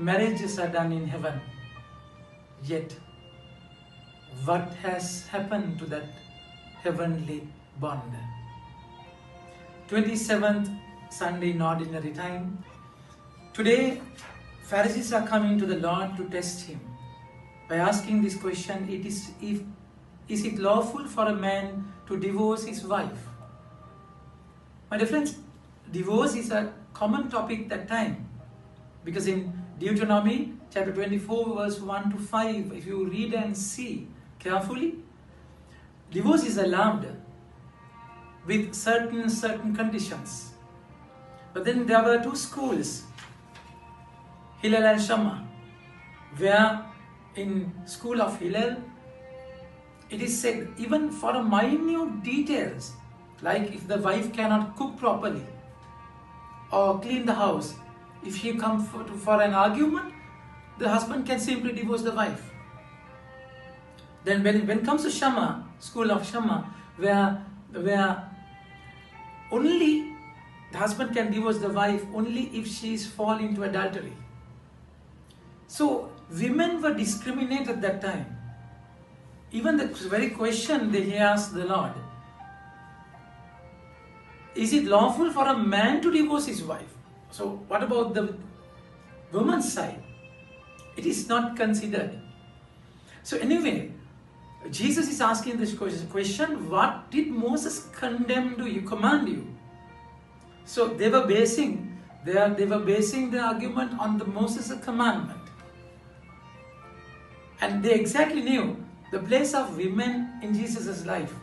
marriages are done in heaven. Yet, what has happened to that heavenly bond? 27th Sunday in ordinary time. Today, Pharisees are coming to the Lord to test him by asking this question: is it lawful for a man to divorce his wife? My dear friends, divorce is a common topic that time, because in Deuteronomy chapter 24 verse 1 to 5, if you read and see carefully, divorce is allowed with certain conditions. But then there were two schools, Hillel and Shammah, where in school of Hillel, it is said even for a minute details, like if the wife cannot cook properly or clean the house, if she comes for an argument, the husband can simply divorce the wife. Then when it comes to Shammah, school of Shammah, where only the husband can divorce the wife only if she is fall into adultery. So women were discriminated at that time. Even the very question they asked the Lord: is it lawful for a man to divorce his wife? So what about the woman's side? It is not considered. So anyway, Jesus is asking this question: what did Moses condemn you, command you? So they were basing the argument on the Moses' commandment. And they exactly knew the place of women in Jesus' life.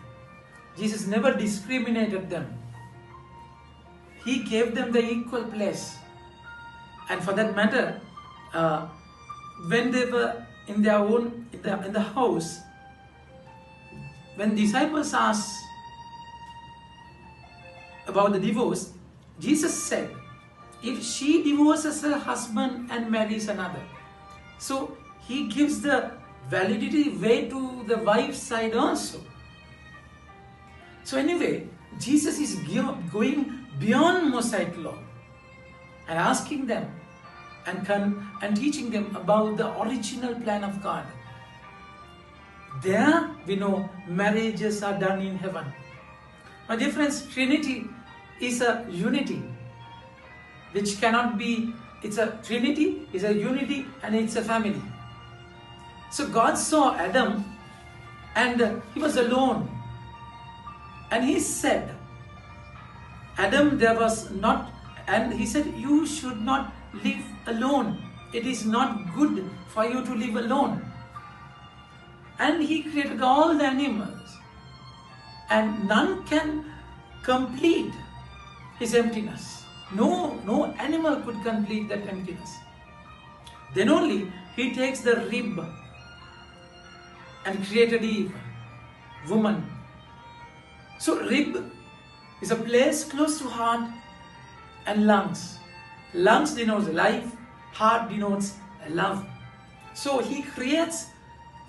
Jesus never discriminated them. He gave them the equal place. And for that matter, when they were in their own, in the house, when disciples asked about the divorce, Jesus said, if she divorces her husband and marries another, so he gives the validity way to the wife's side also. So anyway, Jesus is going beyond Mosaic law and asking them and teaching them about the original plan of God. There we know marriages are done in heaven. My dear friends, Trinity is a unity which cannot be, it's a Trinity, it's a unity, and it's a family. So God saw Adam and he was alone. And he said, Adam, there was not, and he said, you should not live alone. It is not good for you to live alone. And he created all the animals, and none can complete his emptiness. No animal could complete that emptiness. Then only he takes the rib and created Eve, woman. So rib is a place close to heart and lungs. Lungs denotes life, heart denotes love. So he creates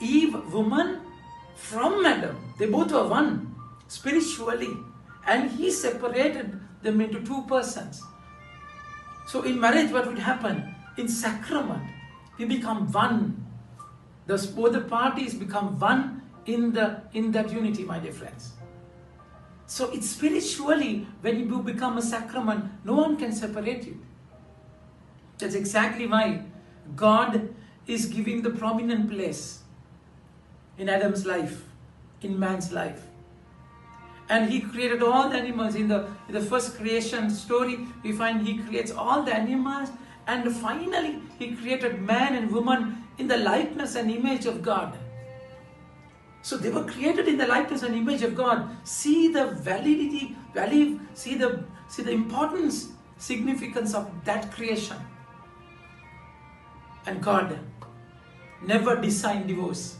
Eve, woman, from Adam. They both were one spiritually, and he separated them into two persons. So in marriage, what would happen? In sacrament, we become one. Thus both the parties become one in that unity, my dear friends. So it's spiritually, when you become a sacrament, no one can separate you. That's exactly why God is giving the prominent place in Adam's life, in man's life. And he created all the animals. In the first creation story, we find he creates all the animals, and finally he created man and woman in the likeness and image of God. So they were created in the likeness and image of God. See the validity, see the importance, significance of that creation. And God never designed divorce.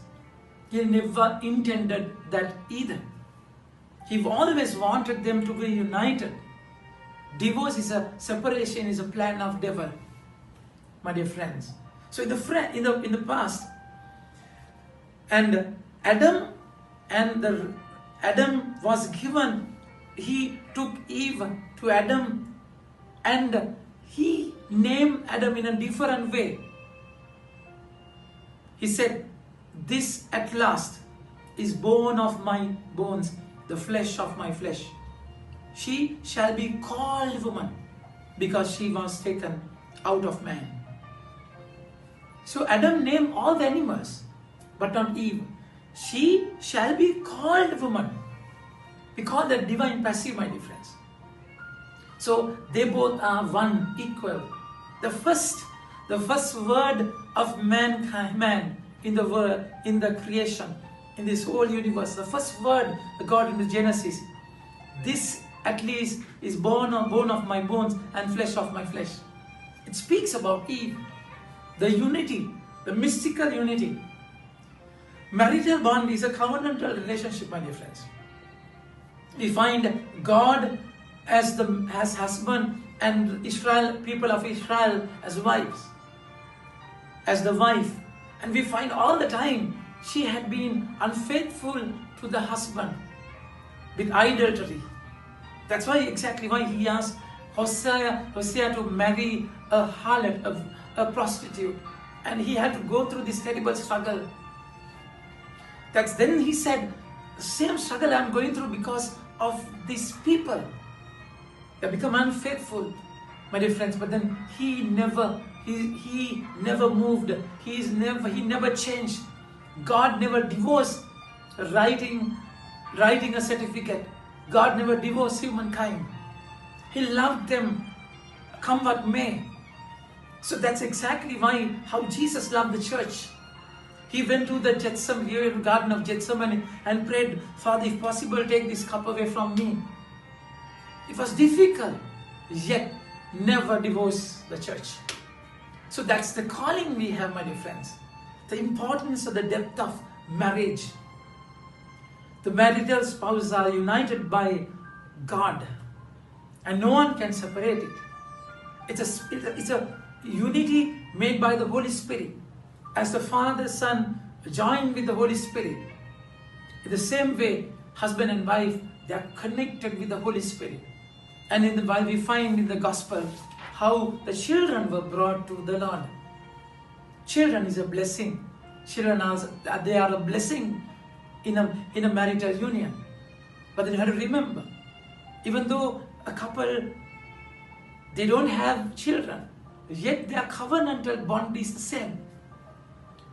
He never intended that either. He always wanted them to be united. Divorce is a separation, is a plan of devil, my dear friends. So in the past, and Adam was given, he took Eve to Adam, and he named Adam in a different way. He said, this at last is bone of my bones, the flesh of my flesh. She shall be called woman because she was taken out of man. So Adam named all the animals, but not Eve. She shall be called woman. We call that divine passive, my dear friends. So they both are one, equal. The first word of man in the world, in the creation, in this whole universe, the first word God in the Genesis, this at least is bone of my bones and flesh of my flesh. It speaks about Eve, the unity, the mystical unity. Marital bond is a covenantal relationship, my dear friends. We find God as husband and people of Israel as wives, as the wife. And we find all the time she had been unfaithful to the husband with idolatry. That's exactly why he asked Hosea to marry a harlot, a prostitute. And he had to go through this terrible struggle. Then he said, the same struggle I'm going through because of these people. They become unfaithful, my dear friends. But then he never moved. He never changed. God never divorced writing a certificate. God never divorced humankind. He loved them, come what may. So that's exactly how Jesus loved the church. He went to the Garden of Gethsemane and prayed, Father, if possible, take this cup away from me. It was difficult, yet never divorce the church. So that's the calling we have, my dear friends. The importance of the depth of marriage. The marital spouses are united by God, and no one can separate it. It's a unity made by the Holy Spirit. As the Father, Son joined with the Holy Spirit, in the same way, husband and wife, they are connected with the Holy Spirit. And we find in the Gospel how the children were brought to the Lord. Children is a blessing. Children are a blessing in a marital union. But then you have to remember, even though a couple, they don't have children, yet their covenantal bond is the same.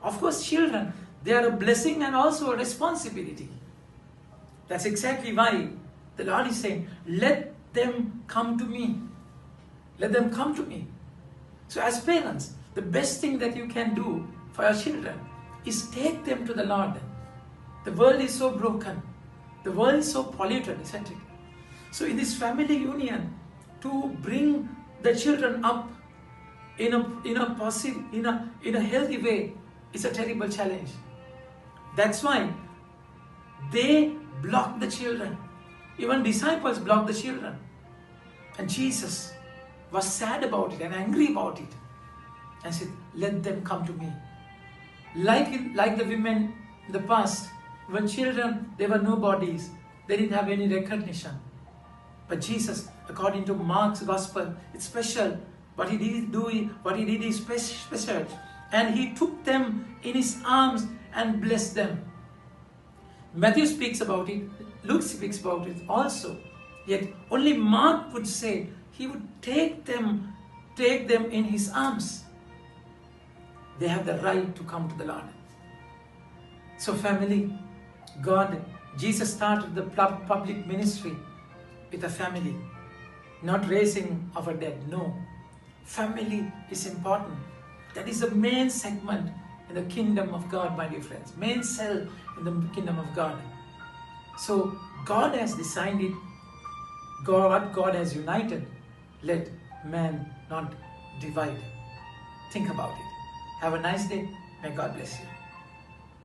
Of course, children, they are a blessing and also a responsibility. That's exactly why the Lord is saying, let them come to me. Let them come to me. So as parents, the best thing that you can do for your children is take them to the Lord. The world is so broken. The world is so polluted, isn't it? So in this family union, to bring the children up in a healthy way, is a terrible challenge. That's why they block the children. Even disciples block the children. And Jesus was sad about it and angry about it. And said, let them come to me. Like the women in the past, when children, they were nobodies. They didn't have any recognition. But Jesus, according to Mark's Gospel, it's special. What he did is special. And he took them in his arms and blessed them. Matthew speaks about it. Luke speaks about it also. Yet only Mark would say he would take them in his arms. They have the right to come to the Lord. So family, Jesus started the public ministry with a family. Not raising our dead, no. Family is important. That is the main segment in the kingdom of God, my dear friends. Main cell in the kingdom of God. So God has designed it. What God has united, let man not divide. Think about it. Have a nice day. May God bless you.